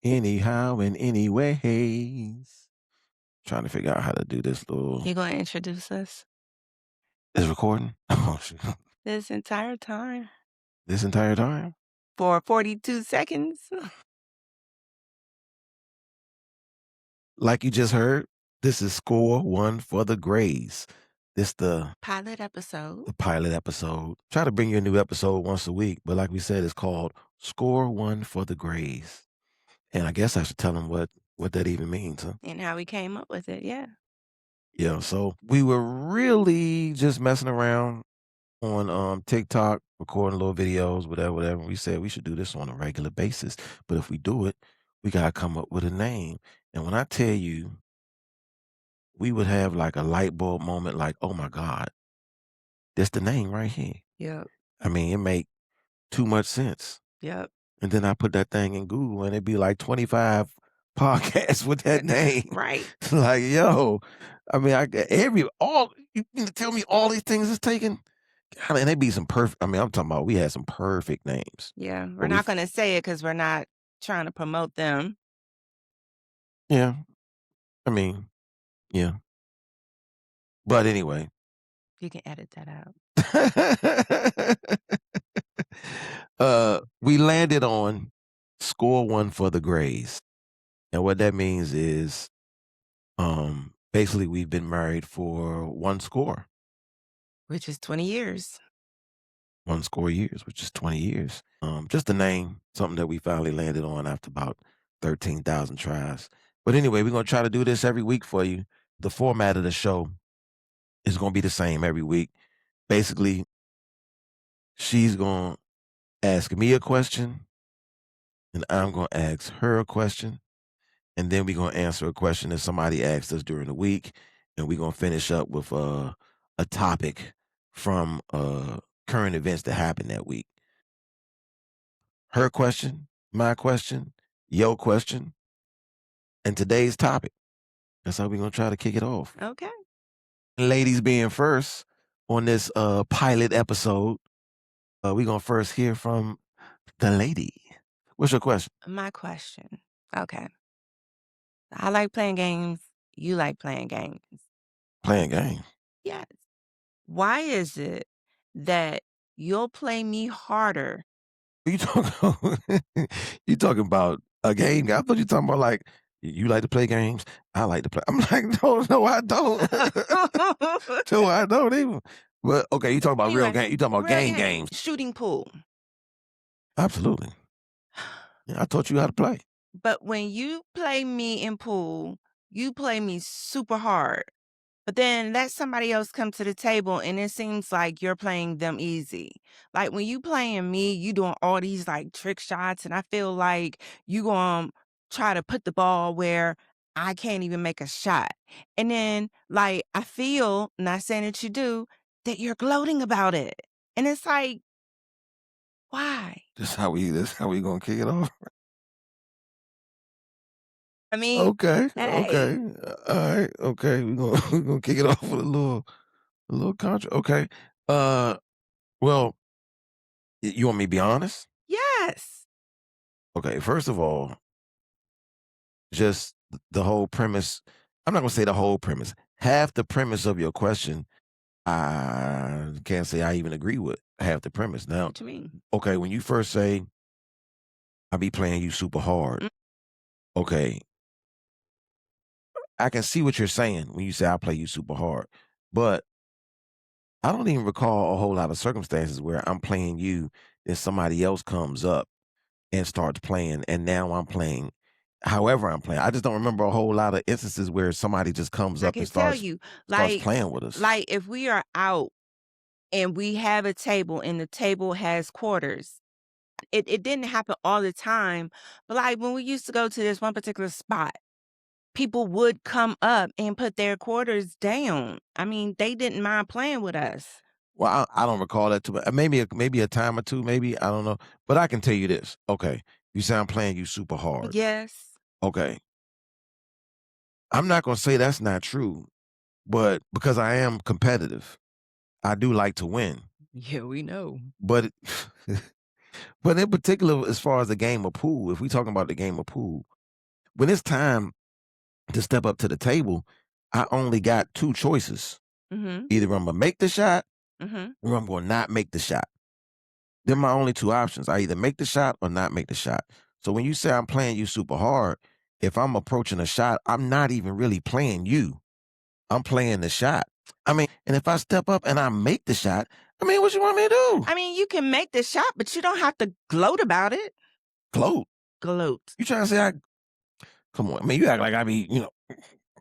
anyhow and anyways. Trying to figure out how to do this little. You gonna introduce us Is recording? Oh, shoot. this entire time This entire time? for 42 seconds? Like you just heard, this is score one for the Grays. This Pilot episode. the pilot episode. Try to bring you a new episode once a week, but like we said, it's called Score One for the Grays. And I guess I should tell them what that even means, huh? And how we came up with it, yeah. Yeah, so we were really just messing around on TikTok, recording little videos, whatever, whatever. We said we should do this on a regular basis. But if we do it, we gotta come up with a name. And when I tell you, we would have like a light bulb moment, like, oh my God, that's the name right here. Yep, I mean, it make too much sense. yep. And then I put that thing in Google and it'd be like 25 podcasts with that name. Right? Like, yo, I mean, I got all you mean to tell me all these things is taken? God, and they be some perfect. I mean, I'm talking about we had some perfect names. Yeah, we're But we not gonna say it because 'cause we're not trying to promote them. yeah, I mean, yeah. But anyway. You can edit that out. We landed on score one for the Grays. And what that means is basically we've been married for Which is 20 years. 1 score years, which is 20 years. Just a name, something that we finally landed on after about 13,000 tries. But anyway, we're gonna try to do this every week for you. The format of the show is gonna be the same every week. Basically, she's gonna ask me a question, and I'm gonna ask her a question, and then we're gonna answer a question that somebody asked us during the week, and we're gonna finish up with a topic from current events that happened that week. Her question, my question, your question, and today's topic. That's how we're gonna try to kick it off. Okay. Ladies being first on this pilot episode, we're gonna first hear from the lady. What's your question? My question. Okay. I like playing games. You like playing games. Playing game. Yes. Why is it that you'll play me harder? You talking you talking about a game? I thought you talking about like you like to play games. I like to play. I'm like, no, no, I don't. No, I don't even. But okay, you talking about real Anyway, game. You talking about real game game, games. shooting pool. Absolutely. Yeah, I taught you how to play. But when you play me in pool, you play me super hard. But then let somebody else come to the table and it seems like you're playing them easy. Like when you playing me, you doing all these like trick shots and I feel like you going to try to put the ball where I can't even make a shot. And then like I feel, not saying that you do, that you're gloating about it. And it's like, why? This how we gonna kick it off. I mean, Okay, hey, okay. All right, okay. We're gonna we're gonna kick it off with a little contra. Okay. Uh well, you want me to be honest? yes. Okay, first of all, just the whole premise. I'm not gonna say the whole premise. Half the premise of your question, I can't say I even agree with half the premise. Now, What you mean? okay, when you first say I be playing you super hard, Mm, okay, I can see what you're saying when you say I play you super hard, but I don't even recall a whole lot of circumstances where I'm playing you, then somebody else comes up and starts playing, and now I'm playing however I'm playing. I just don't remember a whole lot of instances where somebody just comes I up and can tell starts you, starts like, playing with us. if we are out and we have a table and the table has quarters. It didn't happen all the time, but, like, when we used to go to this one particular spot, people would come up and put their quarters down. I mean, they didn't mind playing with us. Well, I don't recall that too much. Maybe a time or two, maybe I don't know. But I can tell you this. Okay, you say I'm playing you super hard. Yes. Okay, I'm not gonna say that's not true, but because I am competitive, I do like to win. Yeah, we know. But But in particular, as far as the game of pool, if we talking about the game of pool, when it's time to step up to the table, I only got 2 choices. Mhm, Either I'm gonna make the shot mhm. or I'm gonna not make the shot. They're my only 2 options. I either make the shot or not make the shot. So when you say I'm playing you super hard, if I'm approaching a shot, I'm not even really playing you. I'm playing the shot. I mean, and if I step up and I make the shot, I mean, what you want me to do? I mean, you can make the shot, but you don't have to gloat about it. Float. Gloat. You trying to say I come on, I mean, you act like I be,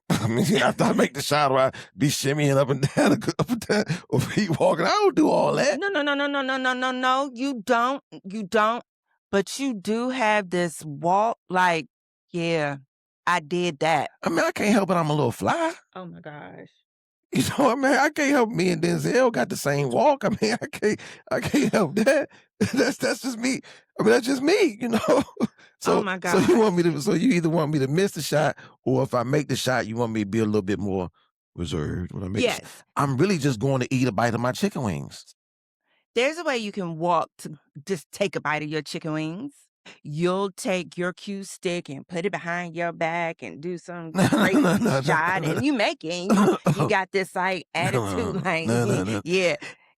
I mean, after I make the shot or I be shimmying up and down, up and down, or feet walking. I don't do all that. No, no, no, no, no, no, no, no, no, you don't, but you do have this walk like, "Yeah, I did that." I mean, I can't help it. I'm a little fly. Oh my gosh. You know what I mean? I can't help me and Denzel got the same walk. I mean, I can't help that. That's just me. I mean, that's just me. Oh So my so you want gosh. me to so you either want me to miss the shot or if I make the shot, you want me to be a little bit more reserved when I make the shot. Yes. I'm really just going to eat a bite of my chicken wings. There's a way you can walk to just take a bite of your chicken wings. You'll take your cue stick and put it behind your back and do some No, no, crazy no, shot, no, and you make it, and you no. got this, like, attitude, No, like, no, no, no. "Yeah,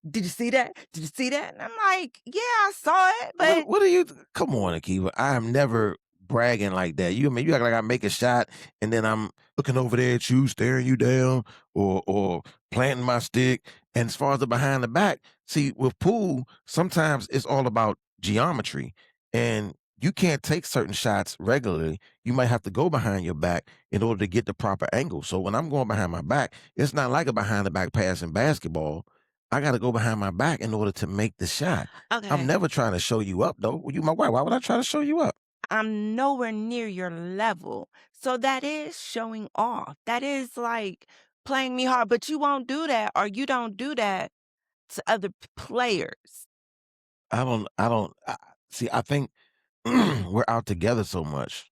did you see that? Did you see that?" And I'm like, "Yeah, I saw it, What but." what are you come on, Akiva. I am never bragging like that. I mean you act like I make a shot and then I'm looking over there at you, staring you down, or planting my stick. And as far as the behind the back, see, with pool, sometimes it's all about geometry. And you can't take certain shots regularly. You might have to go behind your back in order to get the proper angle. So when I'm going behind my back, it's not like a behind the back pass in basketball. I got to go behind my back in order to make the shot. I'm Okay. never trying to show you up though. You my wife. Why would I try to show you up? I'm nowhere near your level. So that is showing off. That is like playing me hard, but you won't do that or you don't do that to other players. I see. I think we're out together so much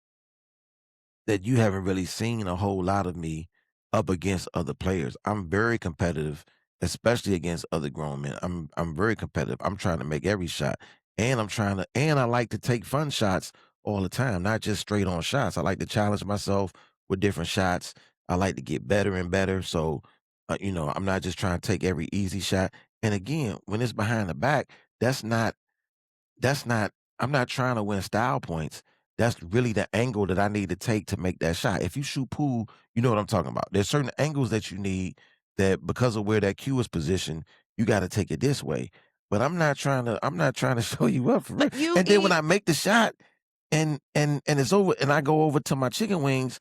that you haven't really seen a whole lot of me up against other players. I'm very competitive, especially against other grown men. I'm very competitive. I'm trying to make every shot. And I like to take fun shots all the time, not just straight on shots. I like to challenge myself with different shots. I like to get better and better. So, I'm not just trying to take every easy shot. And again, when it's behind the back, that's not that's not I'm not trying to win style points. That's really the angle that I need to take to make that shot. If you shoot pool, you know what I'm talking about. There's certain angles that you need that because of where that cue is positioned, you got to take it this way. But I'm not trying to show you up for real. But you And then when eat I make the shot and it's over and I go over to my chicken wings,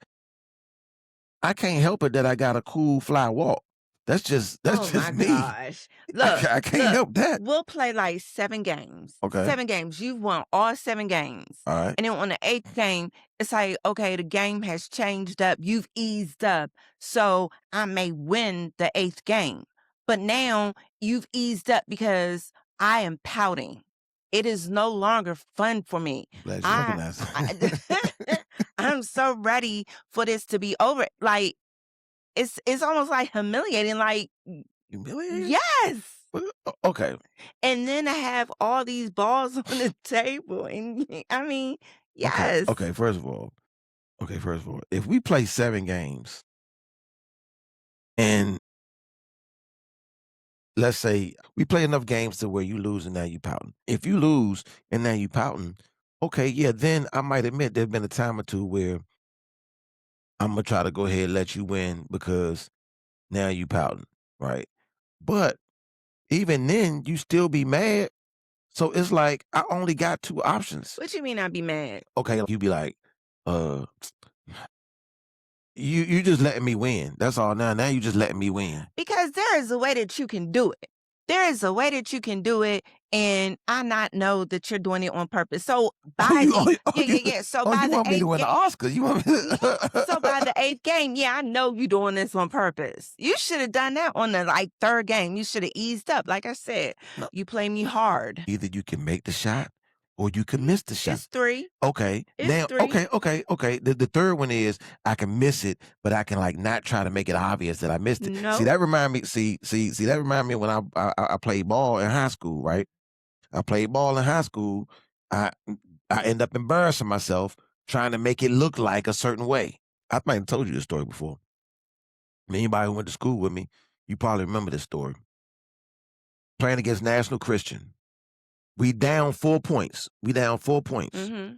I can't help it that I got a cool fly walk. That's just Oh that's my just me. gosh. I Look, can't, I can't look, help that. we'll play like 7 games. Okay. 7 games. You've won all 7 games. All right. And then on the 8th game, it's like, okay, the game has changed up. You've eased up. So I may win the 8th game. But now you've eased up because I am pouting. It is no longer fun for me. I'm glad you I, recognize I it. I'm so ready for this to be over. Like it's almost like humiliating. Like, Humiliating? yes. Okay, And then I have all these balls on the table, and I mean, okay, yes. okay, first of all, if we play 7 games and let's say we play enough games to where you lose and now you pouting. If you lose and now you pouting, okay, yeah, then I might admit there's been a time or 2 where Imma try to go ahead and let you win because now you pouting, right? But even then, you still be mad, so it's like I only got 2 options. What you mean I'd be mad? Okay, you be like, uh you just letting me win. That's all now you just letting me win. Because there is a way that you can do it. There is a way that you can do it, and I not know that you're doing it on purpose. So Oh, by you oh, the you oh, yeah, you yeah, yeah. So oh, by you the want me to 8th win the game. Oscar. You want me Yeah. So by to the 8th game, yeah, I know you doing this on purpose. You should have done that on the, like, 3rd game. You should have eased up. Like I said, No, you play me hard. either you can make the shot or you can miss the shot. It's 3. Okay, It's now 3. okay. The 3rd one is I can miss it, but I can, like, not try to make it obvious that I missed it. See, No. that remind me see, that remind me when I played ball in high school, right? I played ball in high school. I I end up embarrassing myself trying to make it look like a certain way. I might have told you this story before. Anybody who went to school with me, you probably remember this story. Playing against National Christian. We down 4 points. We down 4 points. Mhm.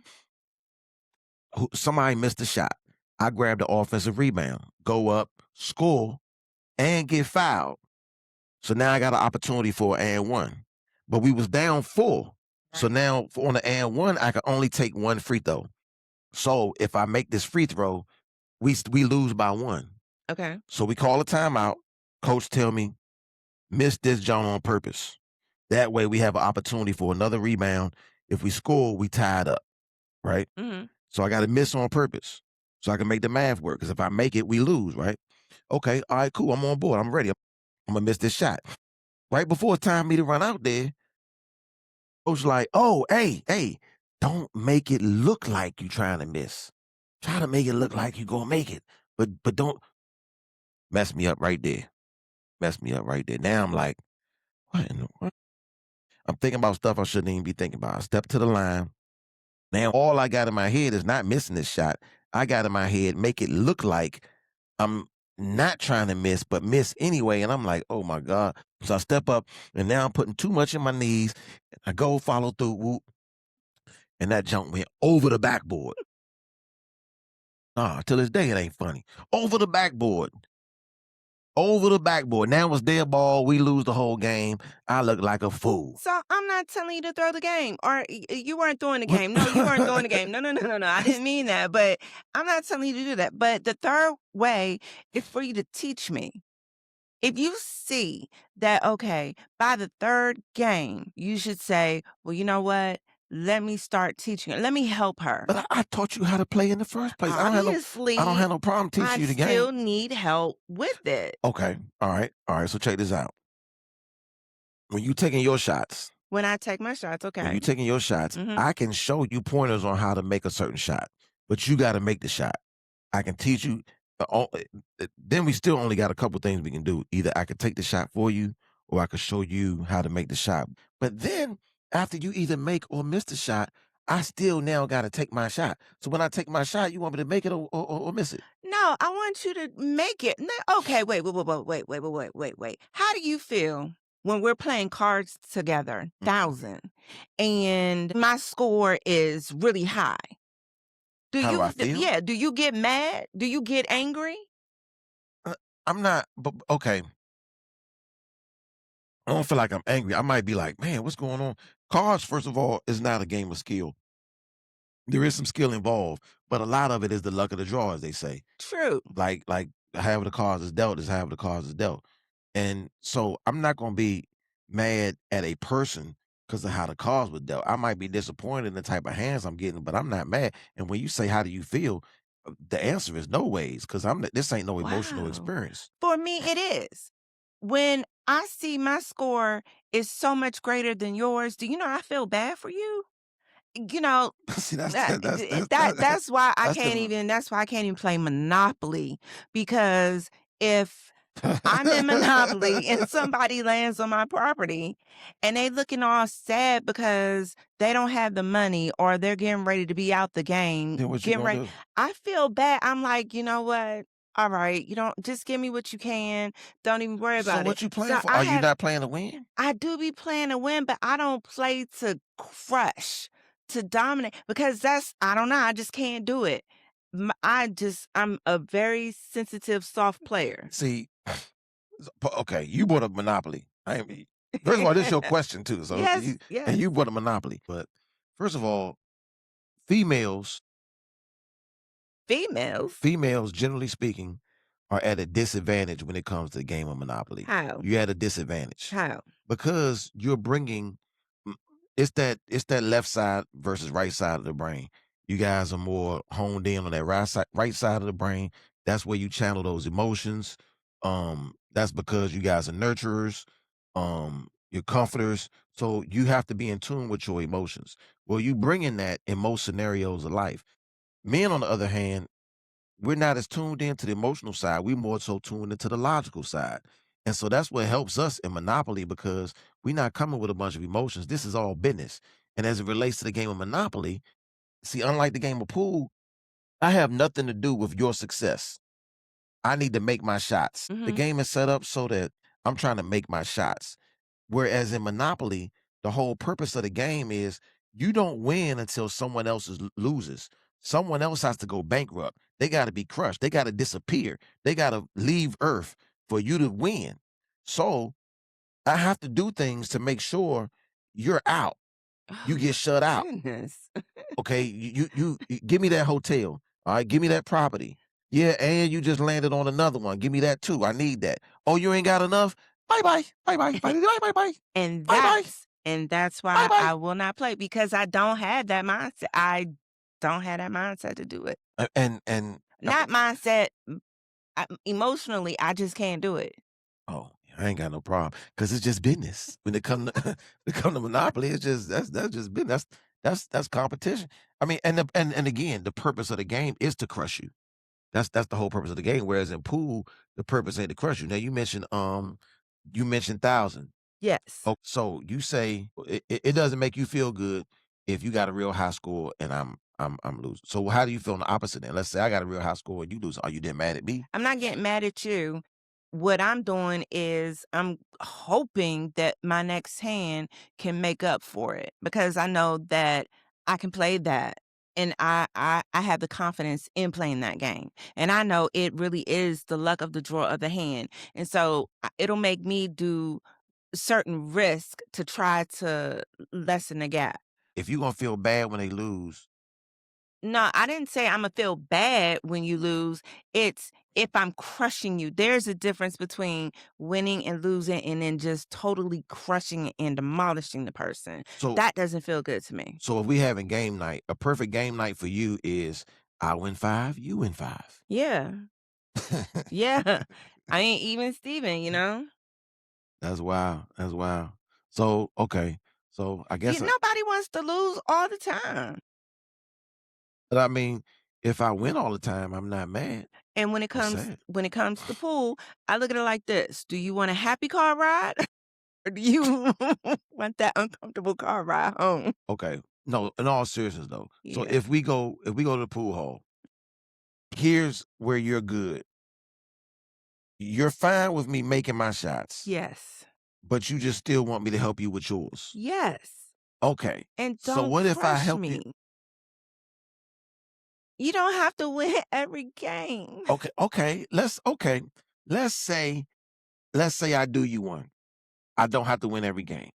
Somebody missed a shot. I grab the offensive rebound, go up, score, and get fouled. So now I got an opportunity for an and one. But we was down 4. So Right. now on the and one, I can only take one free throw. So if I make this free throw, we lose by 1. Okay. So we call a timeout. Coach tell me, miss this John on purpose. That way we have an opportunity for another rebound. If we score, we tied up, right? Mhm. So I got to miss on purpose so I can make the math work. Because if I make it, we lose, right? Okay, all right, cool. I'm on board. I'm ready. I'm gonna miss this shot. Right before it's time for me to run out there, coach like, oh, hey, don't make it look like you trying to miss. Try to make it look like you gonna make it, but don't mess me up right there. Mess me up right there. Now I'm like, what in the world? I'm thinking about stuff I shouldn't even be thinking about. I step to the line. Now all I got in my head is not missing this shot. I got in my head, make it look like I'm not trying to miss, but miss anyway. And I'm like, oh my God. So I step up and now I'm putting too much in my knees. I go follow through, whoop, and that jump went over the backboard. Nah, till this day it ain't funny. Over the backboard. Over the backboard. Now it's their ball. We lose the whole game. I look like a fool. So I'm not telling you to throw the game, or you weren't throwing the What? game. No, you weren't throwing the game. No, no, no, no, no. I didn't mean that. But I'm not telling you to do that. But the third way is for you to teach me. If you see that, okay, by the third game, you should say, well, you know what? Let me start teaching her. Let me help her. But I taught you how to play in the first place. I don't Obviously, have no problem I teaching you the game. still need help with it Okay. All right. All right. So check this out. When you taking your shots, when I take my shots. when Okay. you taking your shots, Hmm. I can show you pointers on how to make a certain shot, but you got to make the shot. I can teach you. Then we still only got a couple things we can do. Either I could take the shot for you, or I could show you how to make the shot. But then after you either make or miss the shot, I still now got to take my shot. So when I take my shot, you want me to make it or miss it? No, I want you to make it. No, okay, wait. How do you feel when we're playing cards together, Mhm. 1,000, and my score is really high? How do I feel? Yeah, do you get mad? Do you get angry? Uh, I'm not. But okay, I don't feel like I'm angry. I might be like, man, what's going on? Cards, first of all, is not a game of skill. There is some skill involved, but a lot of it is the luck of the draw, as they say. True. Like however the cards is dealt is however the cards is dealt. And so I'm not gonna be mad at a person because of how the cards were dealt. I might be disappointed in the type of hands I'm getting, but I'm not mad. And when you say how do you feel, the answer is no ways, because this ain't no emotional Wow. experience. For me, it is. When I see my score is so much greater than yours, do you know I feel bad for you? You know, See, that's why I that's can't the even play Monopoly, because if I'm in Monopoly and somebody lands on my property and they looking all sad because they don't have the money or they're getting ready to be out the game, then what you getting gonna ready. do? I feel bad. I'm like, you know what? All right, you don't just give me what you can. Don't even worry So about it. what you playing So for? Are you not playing to win? I do be playing to win, but I don't play to crush, to dominate, because I don't know. I just can't do it. I'm a very sensitive, soft player. See, okay, you brought up Monopoly. I ain't first of all, this is your question too. So Yes, you yes. brought a Monopoly. But first of all, females Females? females, generally speaking, are at a disadvantage when it comes to the game of Monopoly. How? You're at a disadvantage How? because you're bringing mm, it's that left side versus right side of the brain. You guys are more honed in on that right side of the brain. That's where you channel those emotions. That's because you guys are nurturers, you're comforters. So you have to be in tune with your emotions. Well, you bring in that in most scenarios of life. Men, on the other hand, we're not as tuned into the emotional side. We more so tuned into the logical side. And so that's what helps us in Monopoly because we're not coming with a bunch of emotions. This is all business. And as it relates to the game of Monopoly, see, unlike the game of pool, I have nothing to do with your success. I need to make my shots. The Mhm. game is set up so that I'm trying to make my shots. Whereas in Monopoly, the whole purpose of the game is you don't win until someone else loses. Someone else has to go bankrupt. They got to be crushed. They got to disappear. They got to leave Earth for you to win. So I have to do things to make sure you're out. Oh You get my shut out. goodness. Okay, you give me that hotel. All right, give me that property. Yeah, and you just landed on another one. Give me that too. I need that. Oh, you ain't got enough? Bye bye. Bye bye. Bye bye bye bye. And Bye bye. that's Bye why bye. I will not play because I don't have that mindset. I don't have that mindset to do it. And Not mindset, emotionally, I just can't do it. oh, I ain't got no problem because it's just business. When it come to when it come to monopoly, it's just that's just business. That's competition. I mean, and again, the purpose of the game is to crush you. That's the whole purpose of the game. Whereas in pool, the purpose ain't to crush you. Now you mentioned 1,000. Yes. Oh, so you say it doesn't make you feel good if you got a real high score and I'm losing. So how do you feel on the opposite end? Let's say I got a real high score and you lose. Are you then mad at me? I'm not getting mad at you. What I'm doing is I'm hoping that my next hand can make up for it because I know that I can play that. And I have the confidence in playing that game. And I know it really is the luck of the draw of the hand. And so it'll make me do certain risk to try to lessen the gap. If you're gonna feel bad when they lose, No, I didn't say Imma feel bad when you lose. It's if I'm crushing you. There's a difference between winning and losing and then just totally crushing and demolishing the person. so That doesn't feel good to me. so if we having game night, a perfect game night for you is I win 5, you win 5. Yeah. Yeah. I ain't even Steven, you know? That's wild. That's wild. So, okay. So I You guess nobody wants to lose all the time. but I mean, if I win all the time, I'm not mad. And I'm sad. when it comes to pool, I look at it like this. Do you want a happy car ride or do you want that uncomfortable car ride home? Okay. No, in all seriousness though. So Yeah. if we go to the pool hall, here's where you're good. You're fine with me making my shots, Yes. but you just still want me to help you with yours. Yes. Okay. And So don't what if I crush help you? me. You don't have to win every game. Okay. Let's say let's say I do you one. I don't have to win every game.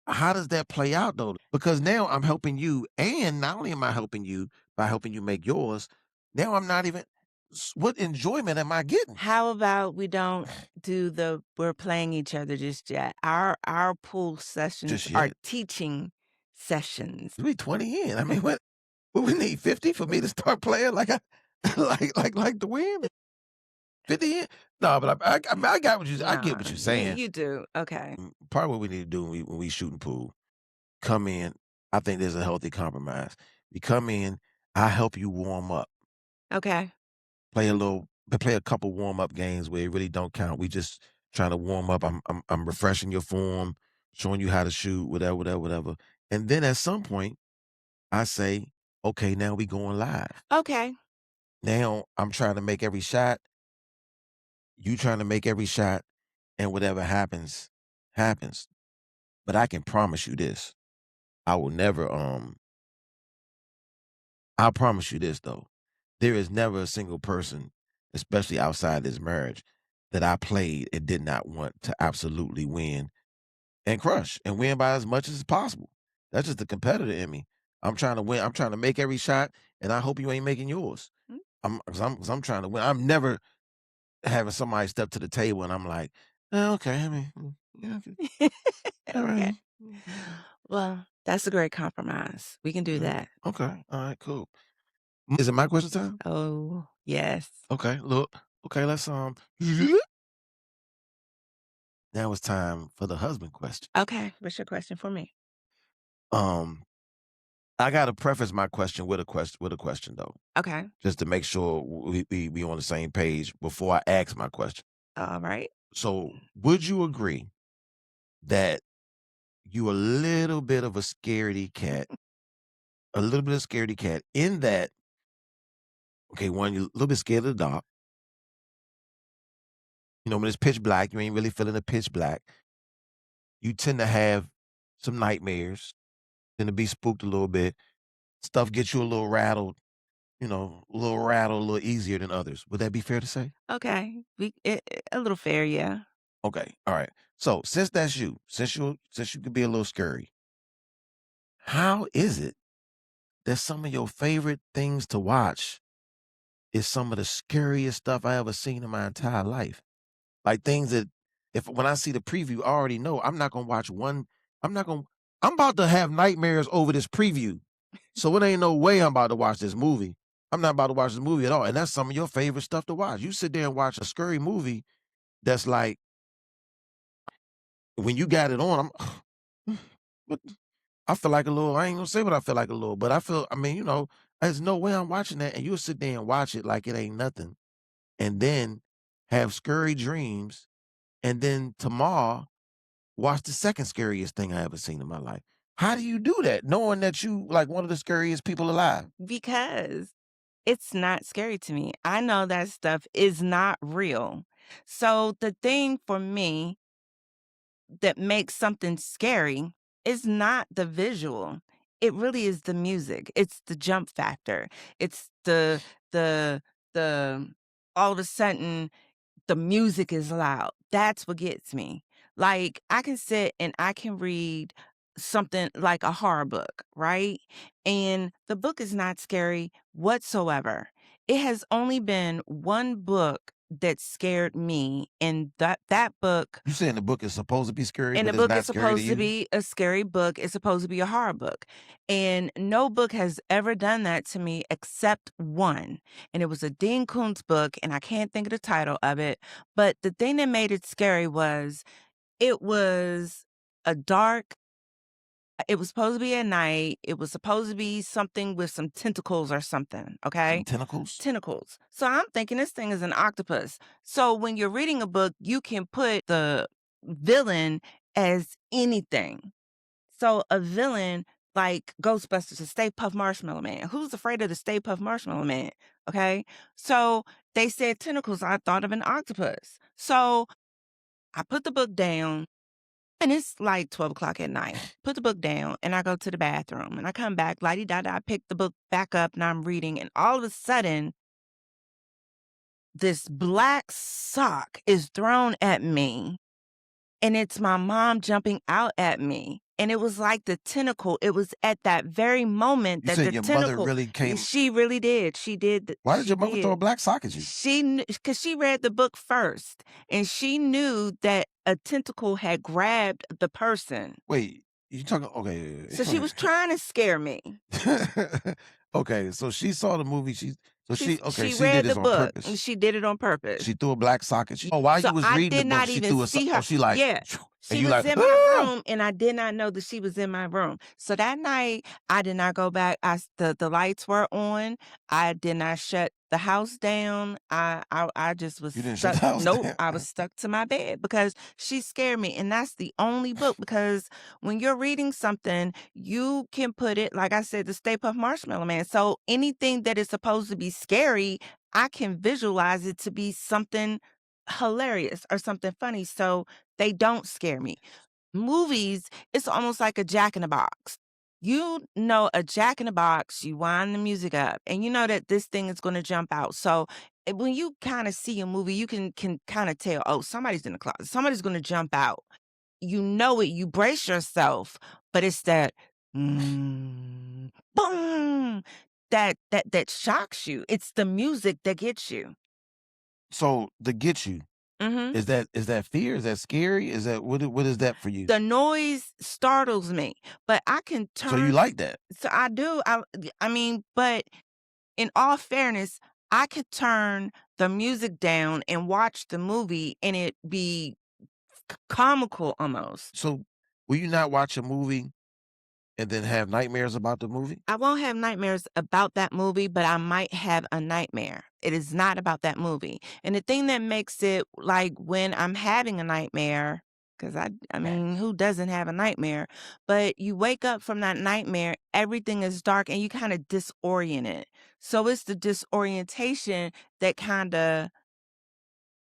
How does that play out though? Because now I'm helping you, and not only am I helping you by helping you make yours, now I'm not even what enjoyment am I getting? How about we don't do the we're playing each other just yet? Our pool sessions Just are yet. teaching sessions. We 20 in. I mean, what we need 50 for me to start playing like I like to win? 50 in? No, but I got what I get Nah, what you're yeah, saying. you do. Okay. Part of what we need to do when we shooting pool, come in. I think there's a healthy compromise. We come in, I help you warm up. Okay. Play a couple warm up games where it really don't count. We just trying to warm up. I'm refreshing your form, showing you how to shoot, whatever, whatever, whatever. And then at some point, I say, okay, now we going live. Okay. Now I'm trying to make every shot. You trying to make every shot, and whatever happens, happens. But I can promise you this: I will never. I promise you this though: there is never a single person, especially outside this marriage, that I played and did not want to absolutely win and crush and win by as much as possible. That's just the competitor in me. I'm trying to win. I'm trying to make every shot, and I hope you ain't making yours. Mm. Cause I'm trying to win. I'm never having somebody step to the table and I'm like, "Oh, okay, I mean, yeah, okay, all Okay. right, okay, Well, that's a great compromise. We can do okay, that. okay, all right, cool." Is it my question time? Oh, yes. Okay, look, okay, let's now it's time for the husband question. Okay. What's your question for me? Um, I gotta preface my question with a question though, Okay. just to make sure we on the same page before I ask my question. All right. So, would you agree that you a little bit of a scaredy cat, a little bit of scaredy cat in that, okay, one, you're a little bit scared of the dark. You know, when it's pitch black, you ain't really feeling the pitch black. You tend to have some nightmares, tend to be spooked a little bit. Stuff gets you a little rattled, a little easier than others. Would that be fair to say? Okay, a little fair, yeah. Okay. All right. So since that's you, since you could be a little scary, how is it that some of your favorite things to watch is some of the scariest stuff I ever seen in my entire life? Like things that if when I see the preview, I already know I'm not gonna watch one. I'm not gonna. I'm about to have nightmares over this preview, so it ain't no way I'm about to watch this movie. I'm not about to watch this movie at all, and that's some of your favorite stuff to watch. You sit there and watch a scary movie that's like when you got it on. I'm, what I feel like a little. I ain't gonna say what I feel like a little, but I feel. I mean, there's no way I'm watching that, and you'll sit there and watch it like it ain't nothing, and then have scary dreams, and then tomorrow watch the second scariest thing I ever seen in my life. How do you do that, knowing that you like one of the scariest people alive? Because it's not scary to me. I know that stuff is not real. So the thing for me that makes something scary is not the visual. It really is the music. It's the jump factor. It's the the all of a sudden the music is loud. That's what gets me. Like, I can sit and I can read something like a horror book, right? And the book is not scary whatsoever. It has only been one book that scared me, and that book You saying the book is supposed to be scary, and the but it's book not is scary to supposed to you? be a scary book, it's supposed to be a horror book, and no book has ever done that to me except one, and it was a Dean Koontz book, and I can't think of the title of it, but the thing that made it scary was it was a dark it was supposed to be at night, it was supposed to be something with some tentacles or something, Some okay? tentacles? Tentacles. So I'm thinking this thing is an octopus. So when you're reading a book, you can put the villain as anything. So a villain like Ghostbusters, the Stay Puft Marshmallow Man. Who's afraid of the Stay Puft Marshmallow Man? Okay. So they said tentacles. I thought of an octopus. So I put the book down and it's like 12 o'clock at night. Put the book down and I go to the bathroom and I come back, la di da da, I pick the book back up and I'm reading. And all of a sudden, this black sock is thrown at me, and it's my mom jumping out at me, and it was like the tentacle, it was at that very moment You that said the your mother tentacle really came. she really did, she did, Why did she your mother throw a did. black sock at you? She knew because she read the book first, and she knew that a tentacle had grabbed the person, Wait, you talking? Okay, so she was trying to scare me. okay. So she saw the movie. Okay. She She did read the this on book, and purpose. she did it on purpose. She threw a black sock at you. Oh, while So you was I reading the did book, not she even threw a sock. see Oh, her. she like, Yeah. and She you was like, in my ah! room and I did not know that she was in my room. So that night I did not go back. The lights were on. I did not shut the house down. I just was You didn't shut the stuck. house Nope. down. I was stuck to my bed because she scared me. And that's the only book because when you're reading something, you can put it, like I said, the Stay Puft Marshmallow Man. So anything that is supposed to be scary, I can visualize it to be something hilarious or something funny, so they don't scare me. Movies, it's almost like a Jack in a Box. You know a Jack in a Box, you wind the music up, and you know that this thing is gonna jump out. So, when you kinda see a movie, you can kinda tell, "Oh, somebody's in the closet. Somebody's gonna jump out." You know it, you brace yourself, but it's that, boom, that shocks you. It's the music that gets you. So to get you, Mhm. is that fear? Is that scary? Is that what is that for you? The noise startles me, but I can So you turn like that? so I do, I mean, but in all fairness, I could turn the music down and watch the movie and it be comical almost. So will you not watch a movie and then have nightmares about the movie? I won't have nightmares about that movie, but I might have a nightmare. It is not about that movie. And the thing that makes it like when I'm having a nightmare, because I mean, who doesn't have a nightmare? But you wake up from that nightmare, everything is dark and you kind of disoriented. So it's the disorientation that kind of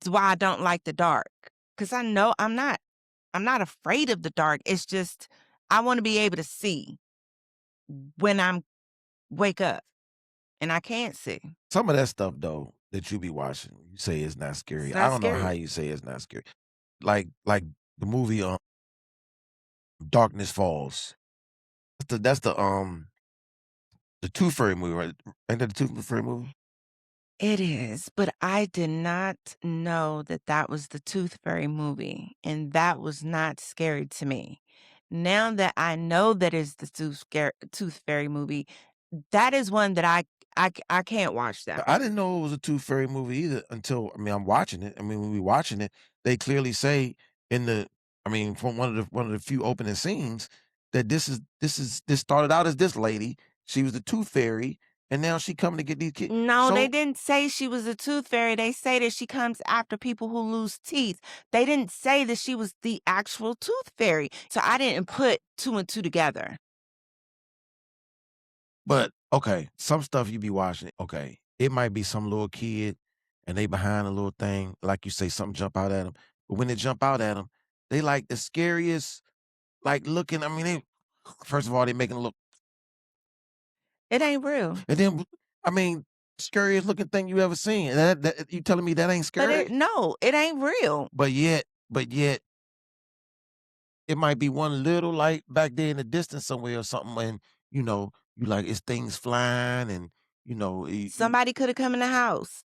is why I don't like the dark. Because I know I'm not afraid of the dark. It's just I want to be able to see when I'm wake up. And I can't see. Some of that stuff though that you be watching, you say it's not It's scary. I not don't know how scary. you say it's not scary. Like the movie Darkness Falls. That's the Tooth Fairy movie, right? Ain't that the Tooth Fairy movie? It is, but I did not know that that was the Tooth Fairy movie, and that was not scary to me. Now that I know that is the Tooth Fairy movie, that is one that I can't watch that I one. didn't know it was a Tooth Fairy movie either until I mean I'm watching it. I mean when we watching it, they clearly say in the I mean from one of the few opening scenes that this started out as this lady. She was the Tooth Fairy, and now she coming to get these kids. No, they So, didn't say she was a tooth fairy. They say that she comes after people who lose teeth. They didn't say that she was the actual tooth fairy. So I didn't put two and two together. but okay, some stuff you be watching. Okay, it might be some little kid, and they behind a little thing, like you say, something jump out at them. But when they jump out at them, they like the scariest, like looking. I mean, they first of all they making it look. It ain't real. And then, I mean, scariest looking thing you ever seen. And that you telling me that ain't But it scary? no, it ain't real. But yet, it might be one little light back there in the distance somewhere or something, and you like it's things flying, and Somebody coulda come in the house.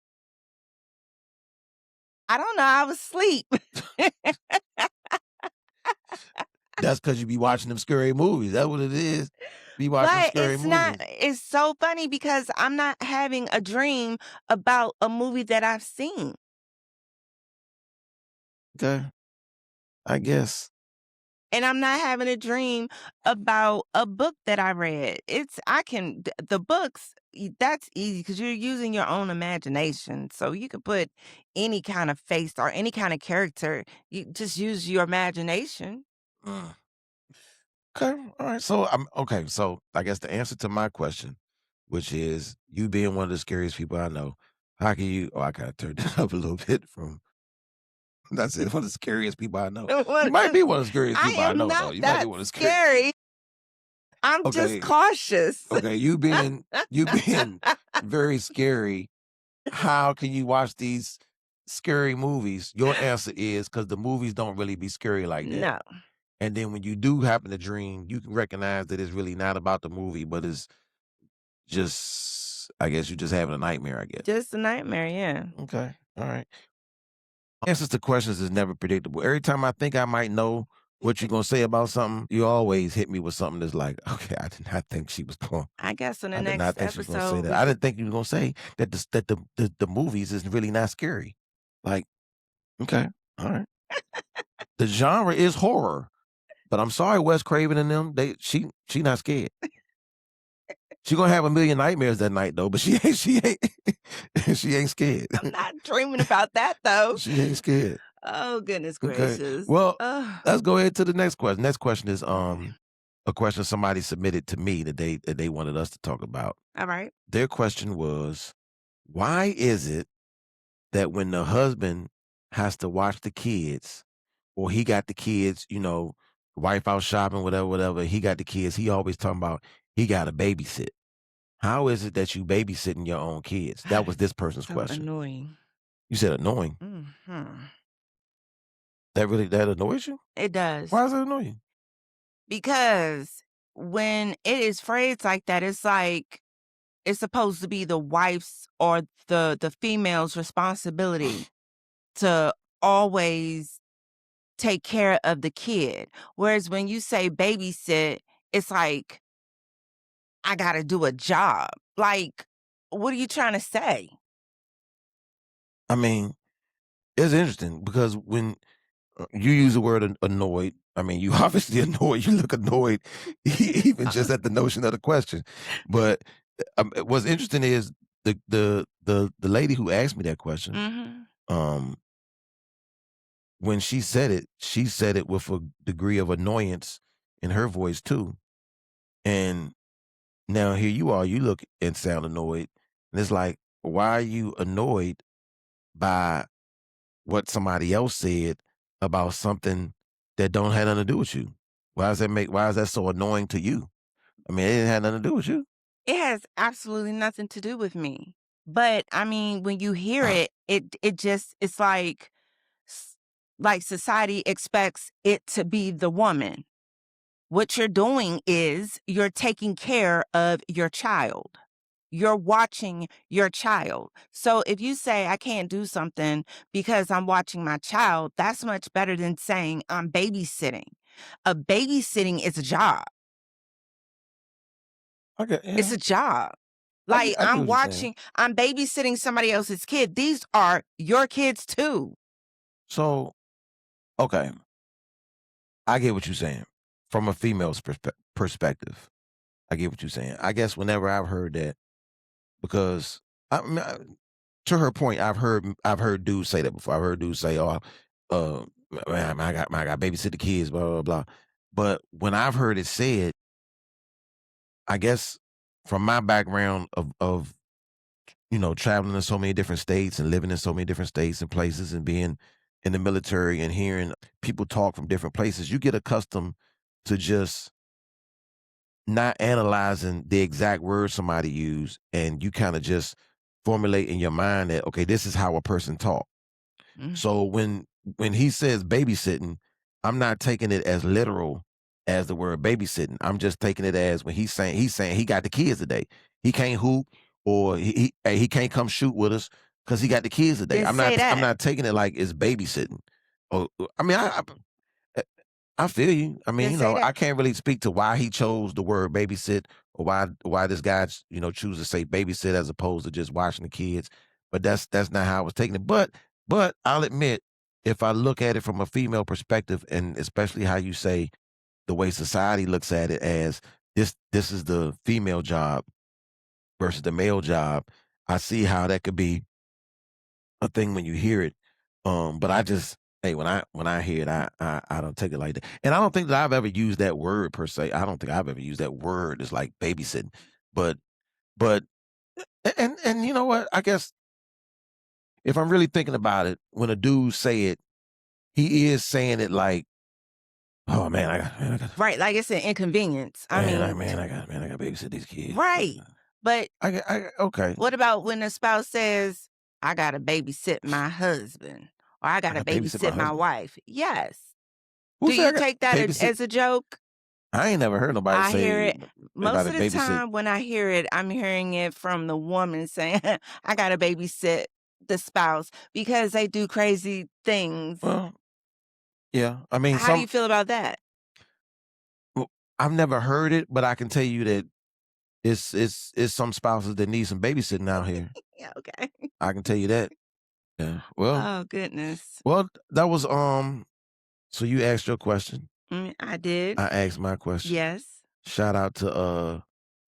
I don't know, I was asleep. that's because you be watching them scary movies. That's what it is. Be watching But scary movies. it's so funny because I'm not having a dream about a movie that I've seen, Okay, I guess. and I'm not having a dream about a book that I read. It's I can the books, that's easy because 'cause you're using your own imagination, so you can put any kind of face or any kind of character. You just use your imagination. Mm. Okay, all right. So I'm okay. So I guess the answer to my question, which is you being one of the scariest people I know, how can you? Oh, I kind of turned it up a little bit from. That's it. One of the scariest people I know. You What might be one of the scariest I people I am know, though. not You might be that one of the scary. scary. I'm just Okay, cautious. okay. You being very scary. How can you watch these scary movies? Your answer is because the movies don't really be scary like that. No, And then when you do happen to dream, you can recognize that it's really not about the movie, but it's just I guess you're just having a nightmare, I guess. just a nightmare, yeah. Okay. All right. Answers to questions is never predictable. Every time I think I might know what you're gonna say about something, you always hit me with something that's like, okay, I did not think she was going. I guess in the I did not next think she was gonna say episode, that. we I could didn't think you were gonna say that the movies is really not scary. Like, okay, all right. The genre is horror, but I'm sorry, Wes Craven and them. She not scared. She gonna have a million nightmares that night though, but she ain't she ain't scared. I'm not dreaming about that, though. She ain't scared. Oh, goodness Okay. gracious. Well, Ugh, let's go ahead to the next question. Next question is okay. a question somebody submitted to me that they wanted us to talk about. Alright. Their question was, why is it that when the husband has to watch the kids or he got the kids, wife out shopping, whatever, whatever, he got the kids, he always talking about he got to babysit. How is it that you babysitting your own kids? That was this person's So question. annoying. You said annoying. Mhm. That annoys you? It does. Why does it annoy you? Because when it is phrased like that, it's like it's supposed to be the wife's or the female's responsibility to always take care of the kid. Whereas when you say babysit, it's like, I gotta do a job. Like, what are you trying to say? I mean, it's interesting because when you use the word annoyed, I mean, you obviously annoyed. You look annoyed even just at the notion of the question. But, what's interesting is the lady who asked me that question, Mhm. um, when she said it with a degree of annoyance in her voice too. And now here you are, you look and sound annoyed. And it's like, why are you annoyed by what somebody else said about something that don't have nothing to do with you? Why is that so annoying to you? I mean, it didn't have nothing to do with you. It has absolutely nothing to do with me. But, I mean, when you hear it, it just it's s like society expects it to be the woman. What you're doing is you're taking care of your child. You're watching your child. So if you say, I can't do something because I'm watching my child, that's much better than saying I'm babysitting. A babysitting is a job. Okay, It's yeah. a job. Like I get what you're saying. I'm babysitting somebody else's kid. These are your kids too. So, okay, I get what you're saying from a female's perspective. I get what you're saying. I guess whenever I've heard that, because I mean, to her point, I've heard dudes say that before. I've heard dudes say, "Oh, uh, man, I got babysit the kids, blah blah blah." But when I've heard it said, I guess from my background of traveling in so many different states and living in so many different states and places and being in the military and hearing people talk from different places, you get accustomed to just not analyzing the exact words somebody used, and you kind of just formulate in your mind that, okay, this is how a person talk. Mm. So when he says babysitting, I'm not taking it as literal as the word babysitting. I'm just taking it as when he's saying he got the kids today. He can't hoop, or he can't come shoot with us because he got the kids today. Then say I'm that. not taking it like it's babysitting. Oh, I mean, uh, I feel you. I mean, Then say I that. can't really speak to why he chose the word babysit, or why this guy chooses to say babysit as opposed to just watching the kids. But that's not how I was taking it. But I'll admit, if I look at it from a female perspective, and especially how you say the way society looks at it as this is the female job versus the male job, I see how that could be a thing when you hear it. But I just hey, when I hear it, I don't take it like that. And I don't think that I've ever used that word per se. I don't think I've ever used that word as like babysitting. But but and you know what? I guess if I'm really thinking about it, when a dude say it, he is saying it like, "Oh man, I got Right, like it's an inconvenience. I mean, man, I got to babysit these kids." right. But Okay, what about when a spouse says, I gotta babysit my husband or I I gotta got to babysit my babysit my husband. wife? Yes. Who Do said I you got take that babysit? as a joke? I ain't never heard nobody I hear say it most anybody of the babysit. time when I hear it, I'm hearing it from the woman saying, I gotta babysit the spouse because they do crazy things. Well, yeah. I mean, How do you feel about that? well, I've never heard it, but I can tell you that it's some spouses that need some babysitting out here. Yeah, okay. I can tell you that. Yeah. Oh, goodness. That was so you asked your question. I did. I asked my question. Yes. Shout out to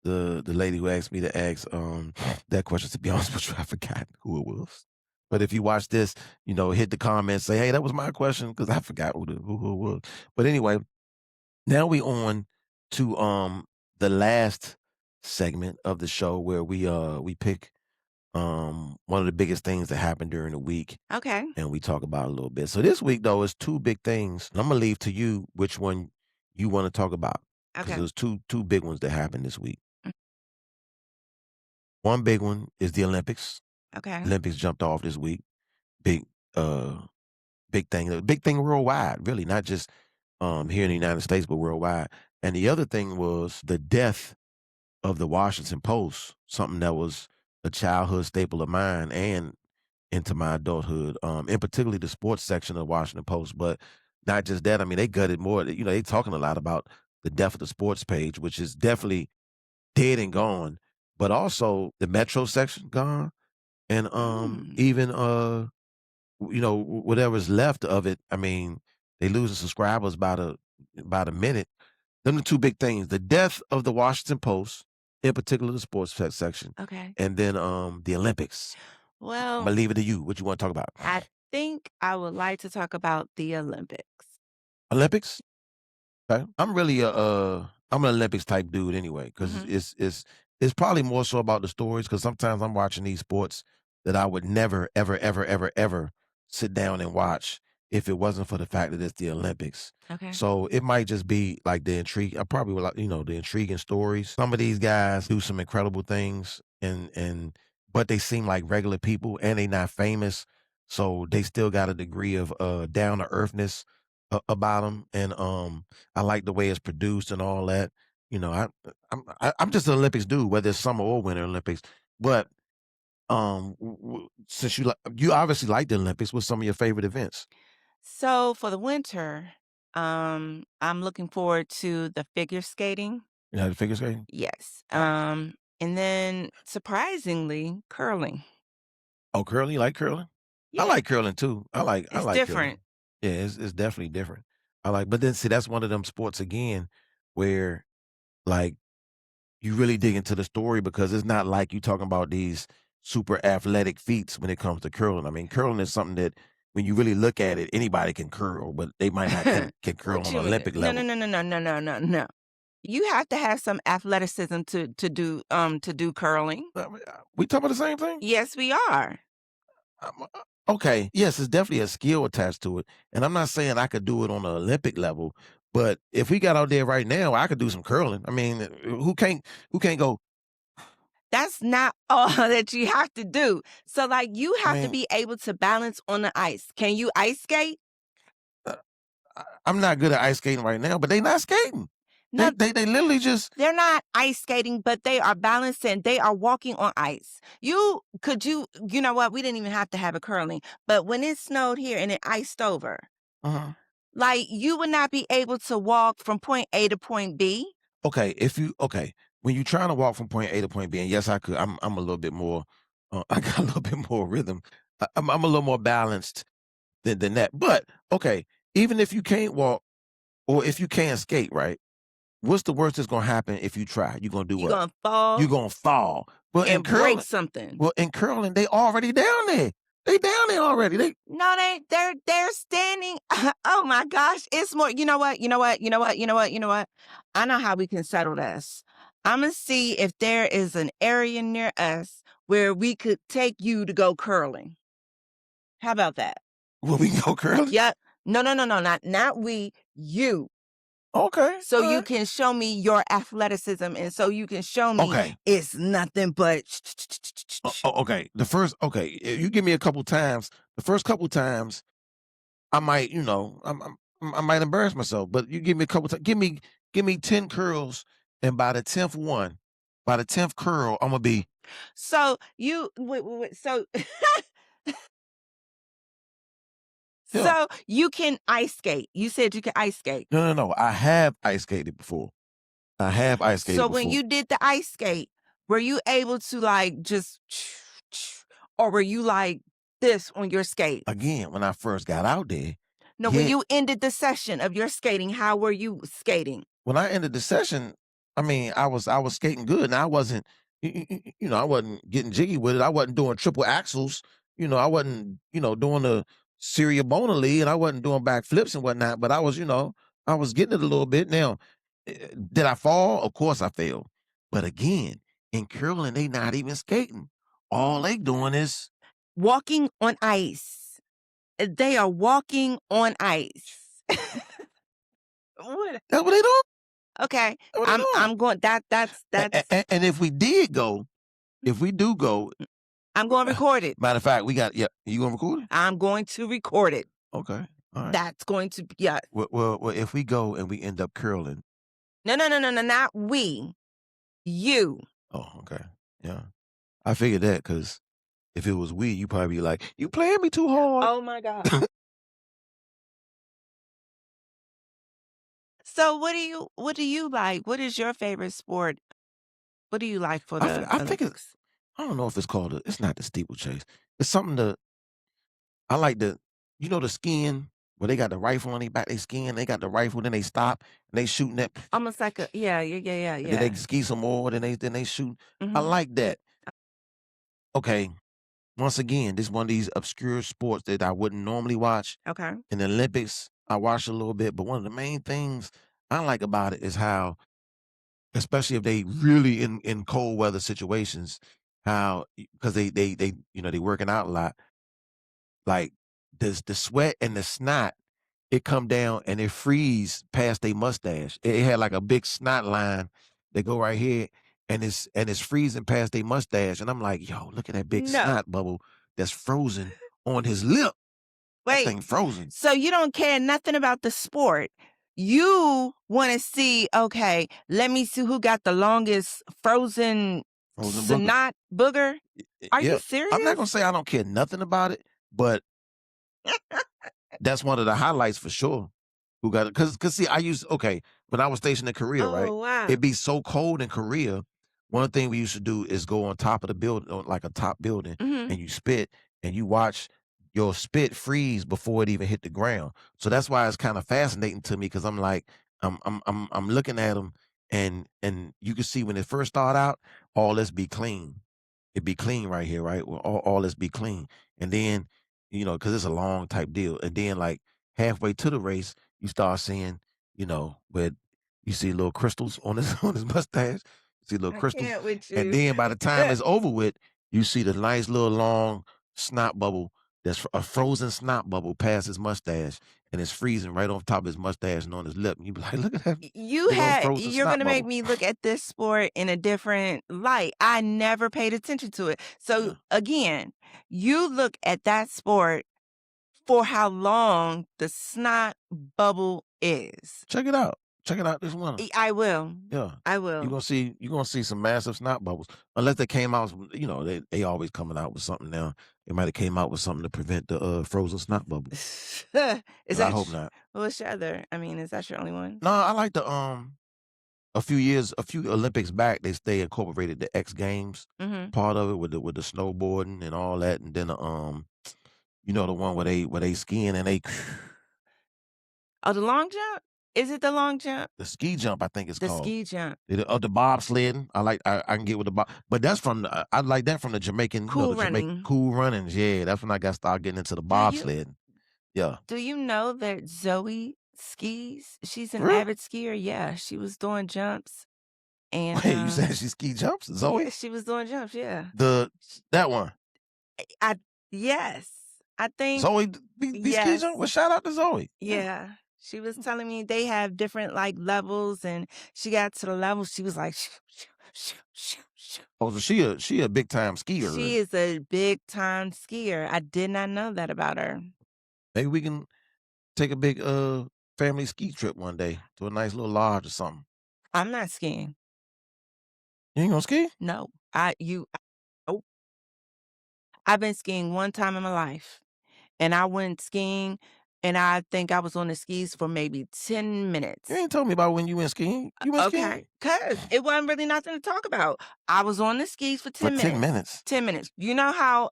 the lady who asked me to ask that question. To be honest with you, I forgot who it was. But if you watch this, hit the comments, say, hey, that was my question, because I forgot who it was. But anyway, now we on to the last segment of the show where we pick one of the biggest things that happened during the week, Okay. and we talk about it a little bit. So this week though is two big things. And I'm gonna leave to you which one you want to talk about, because Okay. there's two big ones that happened this week. Mm, One big one is the Olympics. okay. Olympics jumped off this week. Big uh big thing worldwide, really, not just here in the United States, but worldwide. And the other thing was the death of the Washington Post, something that was a childhood staple of mine and into my adulthood, and particularly the sports section of the Washington Post. But not just that, I mean, they gutted more. They talking a lot about the death of the sports page, which is definitely dead and gone. But also the Metro section gone, and Mm. even whatever's left of it. I mean, they losing subscribers by by the minute. Them the 2 big things, the death of the Washington Post, in particular the sports section, Okay. and then, the Olympics. Well, Imma leave it to you. What you wanna talk about? I think I would like to talk about the Olympics. Olympics? Okay. I'm really I'm an Olympics type dude anyway, because Mhm. it's probably more so about the stories. Because sometimes I'm watching these sports that I would never, ever, ever, ever, ever sit down and watch if it wasn't for the fact that it's the Olympics. Okay. So it might just be like the intrigue. I probably would like, the intriguing stories. Some of these guys do some incredible things and but they seem like regular people and they not famous. So they still got a degree of down to earthness about them. And I like the way it's produced and all that. You know, I'm just an Olympics dude, whether it's summer or winter Olympics. But since you obviously like the Olympics, what's some of your favorite events? So for the winter, I'm looking forward to the figure skating. You know, the figure skating. Yes. And then surprisingly, curling. Oh, curling, you like curling? I Yeah, like curling too. I it's like curling. different. Yeah, it's definitely different. But then see, that's one of them sports again where like you really dig into the story because it's not like you talking about these super athletic feats when it comes to curling. I mean, curling is something that when you really look at it, anybody can curl, but they might not can curl What on you an mean? Olympic No, no, level. no, no, no, no, no, no, no. You have to have some athleticism to do curling. We talking about the same thing? Yes, we are. Okay, yes, it's definitely a skill attached to it, and I'm not saying I could do it on an Olympic level, but if we got out there right now, I could do some curling. I mean, who can't go? That's not all that you have to do. So, like, you I have to mean, be able to balance on the ice. Can you ice skate? uh, I'm not good at ice skating right now, but they not skating. They No, they they literally just they're not ice skating, but they are balancing. They are walking on ice. You know what? We didn't even have to have a curling, but when it snowed here and it iced over, uh like, you would not be able to walk from point A to point B. okay, when you're trying to walk from point A to point B, and yes, I could. I'm a little bit more. I got a little bit more rhythm. I'm a little more balanced than that. But okay, even if you can't walk or if you can't skate, right? What's the worst that's gonna happen if you try? You gonna do You're what? gonna You fall gonna fall. Well, in and break curling, something. they already down there. They down there already. They No, they're standing. Oh my gosh, it's more. You know what? You know what? You know what? You know what? You know what? I know how we can settle this. I'ma see if there is an area near us where we could take you to go curling. How about that? well, we can go curling. Yep. No, no, no, no, not we, you. Okay, So all you right. can show me your athleticism and so you can show me Okay, it's nothing but okay. Okay. You give me a couple times. The first couple times, I might, I might embarrass myself. But you give me a couple times. Give me 10 curls, and by the 10th curl, I'm gonna be So you wait, so yeah. so you can ice skate. You said you can ice skate. No, no, no. I have ice skated before. I have ice skated So when before. you did the ice skate, were you able to like just or were you like this on your skates? Again, when I first got out there, No, when yeah, you ended the session of your skating, how were you skating? when I ended the session, I mean, I was skating good, and I wasn't, I wasn't getting jiggy with it. I wasn't doing triple axles. I wasn't, doing the Syria Bonali, and I wasn't doing backflips and whatnot. But I was getting it a little bit. Now, did I fall? Of course, I fell. But again, in curling, they not even skating. All they doing is Walking on ice. They are walking on ice. What? that's what they doing. Okay. That's what they doing. I'm going that's And if we did go, if we do go, I'm going to record it. matter of fact, we got yeah. You gonna record it? I'm going to record it. Okay, all right. That's going to yeah. Well, if we go and we end up curling, No, no, no, no, no, not we. You. oh, okay, yeah. I figured that because if it was we, you probably be like, "You playing me too hard." Oh my god. So what do you like? What is your favorite sport? What do you like for the I think it. Olympics? I don't know if it's called. It's not the steeplechase. It's something to. I like the. The skiing. where they got the rifle on their back, they skiing, they got the rifle, then they stop and they shooting that, Almost like a yeah, yeah, yeah, yeah, and then they yeah. ski some more, then they shoot. I Mhm. like that. Okay, once again, this one of these obscure sports that I wouldn't normally watch. Okay. In the Olympics, I watch a little bit, but one of the main things I like about it is how, especially if they really in cold weather situations, how because they they working out a lot, like the sweat and the snot, it come down and it freeze past their mustache. It had like a big snot line that go right here, and it's freezing past their mustache. And I'm like, yo, look at that big No. snot bubble that's frozen on his lip. That Wait. thing frozen. So you don't care nothing about the sport. You wanna see, okay, let me see who got the longest frozen Frozen booger. snot booger. Are you Yeah. I'm not serious? gonna say I don't care nothing about it, but that's one of the highlights for sure. Who got it? Cause see, when I was stationed in Korea, right? Oh, wow. It'd be so cold in Korea. One thing we used to do is go on top of the building, on like a top building, Mhm. and you spit and you watch your spit freeze before it even hit the ground. So that's why it's kind of fascinating to me because I'm like, I'm looking at them, and you can see when it first start out, all this be clean. It be clean right here, right? Well, all this be clean. And then, because it's a long type deal. And then like halfway to the race, you start seeing, where you see little crystals on his on his mustache. You see little I crystals. can't with And you. then by the time it's over with, you see the nice little long snot bubble that's a frozen snot bubble past his mustache. And it's freezing right on top of his mustache and on his lip. And you be like, look at that You big old had frozen you're snot gonna make bubble. me look at this sport in a different light. I never paid attention to it. So, Yeah. again, you look at that sport for how long the snot bubble is. Check it out. Check it out this winter. I will. Yeah. I You're will. gonna see you're gonna see some massive snot bubbles. Unless they came out with, they always coming out with something now. They might have came out with something to prevent the frozen snot bubble. Is But I that hope not. what's your other I mean, is that your only No, ones? I like a few Olympics back, they incorporated the X Games Mhm. part of it with the snowboarding and all that, and then the one where they skiing and they Oh, the long jump? Is it the long jump? the ski jump, I think it's The called. ski jump. The bobsledding, I can get with the bob, but that's from I like that from the Jamaican, Cool the Jamaican running. Cool Runnings, yeah, that's when I got started getting into the Do you bobsledding. Yeah. Do you know that Zoe skis? She's For an real? avid skier. Yeah, she was doing jumps and, Wait, you said she ski jumps? yeah, Zoe? she was doing jumps, yeah. The Sh that one. I yes. I think Zoe be ski yes. jump? Well, shout out to Zoe. Yeah. Yeah. She was telling me they have different, like, levels, and she got to the level, she was like, "Shoo, shoo, shoo, shoo, shoo." Oh, so she a big time skier She then. is a big time skier. I did not know that about her. Maybe we can take a big family ski trip one day to a nice little lodge or something. I'm not skiing. You ain't gonna ski? No. Oh, I've been skiing one time in my life. And I went skiing, and I think I was on the skis for maybe 10 You minutes. ain't told me about when you went skiing. You went skiing Okay, cause it wasn't really nothing to talk about. I was on the skis for for 10 10 minutes. minutes. 10 minutes. You know how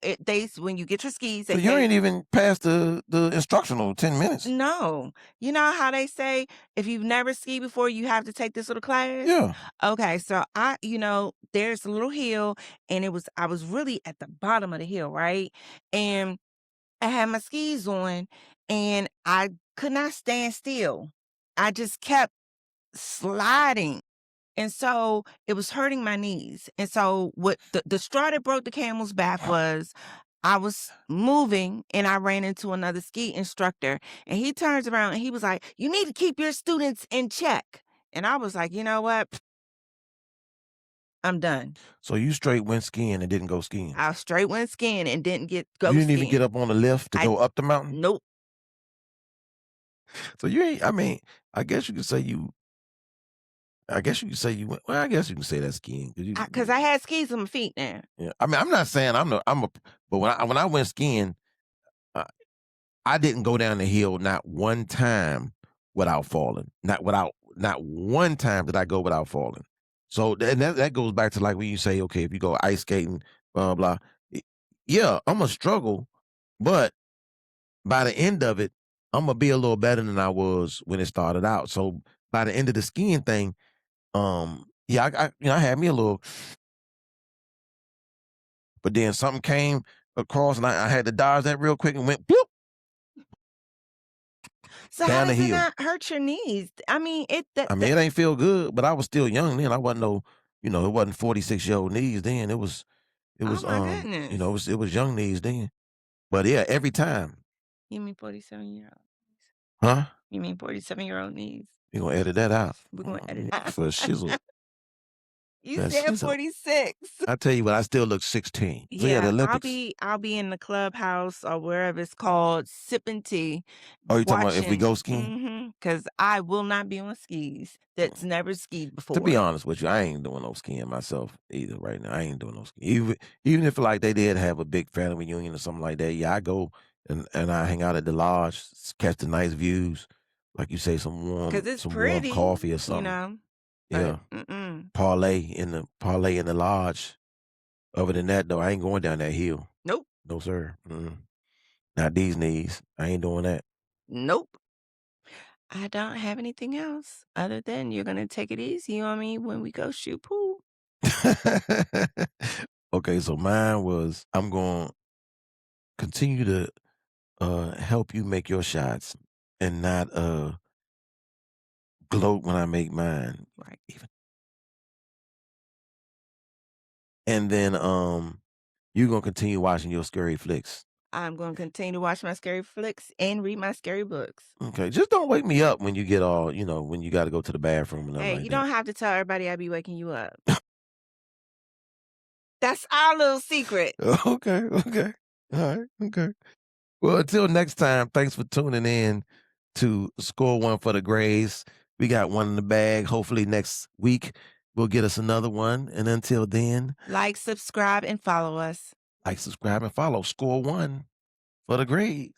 when you get your skis, So they you say ain't even passed the instructional 10 minutes. no. You know how they say if you've never skied before, you have to take this little class? Yeah. Okay, so there's a little hill, and I was really at the bottom of the hill, right? And I had my skis on, and I could not stand still. I just kept sliding, and so it was hurting my knees. And so what the straw that broke the camel's back was I was moving and I ran into another ski instructor, and he turns around and he was like, "You need to keep your students in check." And I was like, "You know what? I'm done." So you straight went skiing and didn't go skiing. I straight went skiing and didn't get You go didn't even skiing. get up on the lift to I go up the mountain? Nope. So you ain't I mean, I guess you could say you went well, I guess you can say that's skiing 'cause Cause I had skis on my feet now. yeah. I mean, I'm not saying I'm a but when I went skiing, uh, I didn't go down the hill not one time without falling. Not one time did I go without falling. So and that goes back to like when you say, okay, if you go ice skating, blah blah. y- Yeah, I'm a struggle, but by the end of it. Imma be a little better than I was when it started out. So by the end of the skiing thing, yeah, I had me a little, but then something came across and I had to dodge that real quick and went bloop So how down the does it hill. not hurt your knees? I mean, it that I mean, that it ain't feel good, but I was still young then. I wasn't no, it wasn't 46-year-old knees then. It oh was, my goodness. it was young knees then. But yeah, every time. You mean 47-year-old? Huh? You mean 47-year-old knees? You gonna edit that out. We're gonna edit it out. For shizzle. You That said shizzle. 46. I tell you what, I still look 16. So yeah, the Yeah, I'll Olympics. be I'll be in the clubhouse or wherever it's called, sipping tea, Oh, you talking about if we watching. go skiing? Because I will not be on skis that's never skied To be before. honest with you, I ain't doing no skiing myself either right now. I ain't doing no skiing. Even if like they did have a big family reunion or something like that, yeah, I go and I hang out at the lodge, catch the nice views, like you say, Because it's some warm pretty, coffee or something. but Yeah, mm-mm. parlay in the lodge. Other than that, though, I ain't going down that hill. Nope, No sir. Not these knees. I ain't doing that. nope. I don't have anything else other than you're gonna take it easy on me when we go shoot pool. Okay, so mine was I'm going to continue to help you make your shots and not gloat when I make mine. Right. Even and then you're gonna continue watching your scary flicks. I'm gonna continue to watch my scary flicks and read my scary books. Okay, just don't wake me up when you get all when you got to go to the bathroom and nothing Hey, like you that. don't have to tell everybody I be waking you up. That's our little secret. Okay, okay, all right, okay. Well, until next time, thanks for tuning in to Score One for the Grays. We got one in the bag. Hopefully next week we'll get us another one. And until then, Like, subscribe, and follow us. like, subscribe, and follow Score One for the Grays.